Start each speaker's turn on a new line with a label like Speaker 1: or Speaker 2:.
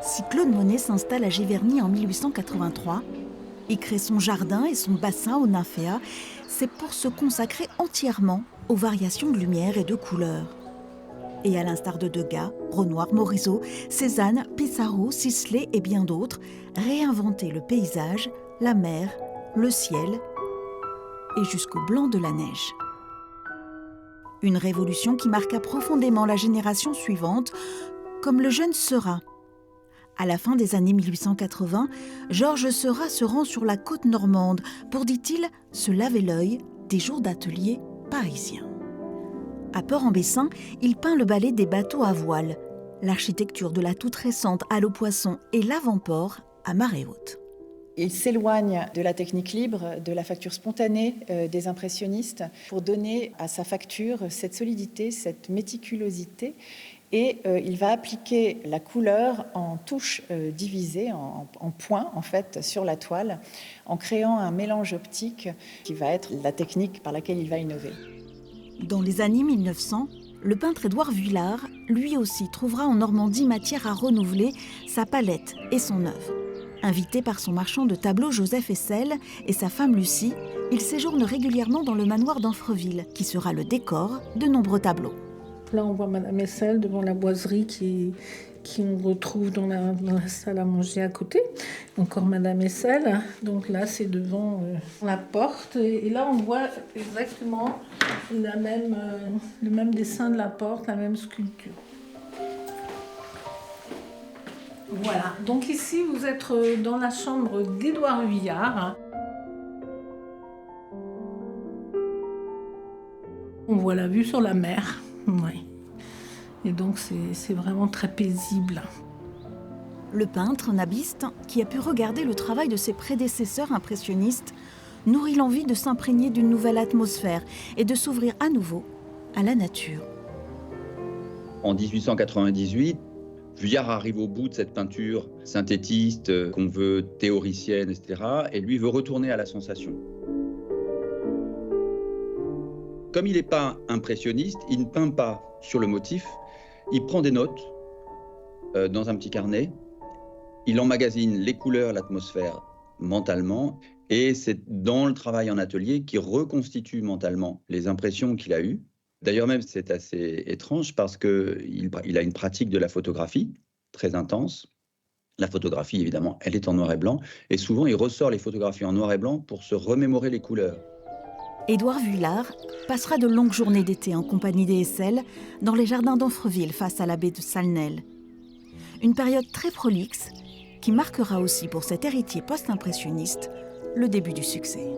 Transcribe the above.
Speaker 1: Si Claude Monet s'installe à Giverny en 1883, il crée son jardin et son bassin aux nymphéas, c'est pour se consacrer entièrement aux variations de lumière et de couleurs. Et à l'instar de Degas, Renoir, Morisot, Cézanne, Pissarro, Sisley et bien d'autres, réinventer le paysage, la mer, le ciel et jusqu'au blanc de la neige. Une révolution qui marqua profondément la génération suivante, comme le jeune Seurat. À la fin des années 1880, Georges Seurat se rend sur la côte normande pour, dit-il, se laver l'œil des jours d'atelier parisiens. À Port-en-Bessin, il peint le ballet des bateaux à voile, l'architecture de la toute récente halle aux poissons et l'avant-port à marée haute.
Speaker 2: Il s'éloigne de la technique libre, de la facture spontanée des impressionnistes pour donner à sa facture cette solidité, cette méticulosité. Et il va appliquer la couleur en touches divisées, en points en fait, sur la toile, en créant un mélange optique qui va être la technique par laquelle il va innover.
Speaker 1: Dans les années 1900, le peintre Édouard Vuillard, lui aussi, trouvera en Normandie matière à renouveler sa palette et son œuvre. Invité par son marchand de tableaux Joseph Hessel et sa femme Lucie, il séjourne régulièrement dans le manoir d'Anfreville, qui sera le décor de nombreux tableaux.
Speaker 3: Là, on voit Madame Hessel devant la boiserie qui on retrouve dans la salle à manger à côté. Encore Madame Hessel. Donc là, c'est devant la porte. Et là, on voit exactement le même dessin de la porte, la même sculpture. Voilà. Donc ici, vous êtes dans la chambre d'Édouard Vuillard. On voit la vue sur la mer. Oui. Et donc, c'est vraiment très paisible.
Speaker 1: Le peintre nabiste, qui a pu regarder le travail de ses prédécesseurs impressionnistes, nourrit l'envie de s'imprégner d'une nouvelle atmosphère et de s'ouvrir à nouveau à la nature.
Speaker 4: En 1898, Vuillard arrive au bout de cette peinture synthétiste, qu'on veut théoricienne, etc. Et lui veut retourner à la sensation. Comme il n'est pas impressionniste, il ne peint pas sur le motif, il prend des notes dans un petit carnet, il emmagasine les couleurs, l'atmosphère mentalement, et c'est dans le travail en atelier qu'il reconstitue mentalement les impressions qu'il a eues. D'ailleurs même, c'est assez étrange parce qu'il a une pratique de la photographie très intense. La photographie, évidemment, elle est en noir et blanc, et souvent il ressort les photographies en noir et blanc pour se remémorer les couleurs.
Speaker 1: Édouard Vuillard passera de longues journées d'été en compagnie des Hessel dans les jardins d'Anfreville face à la baie de Salnel. Une période très prolixe qui marquera aussi pour cet héritier post-impressionniste le début du succès.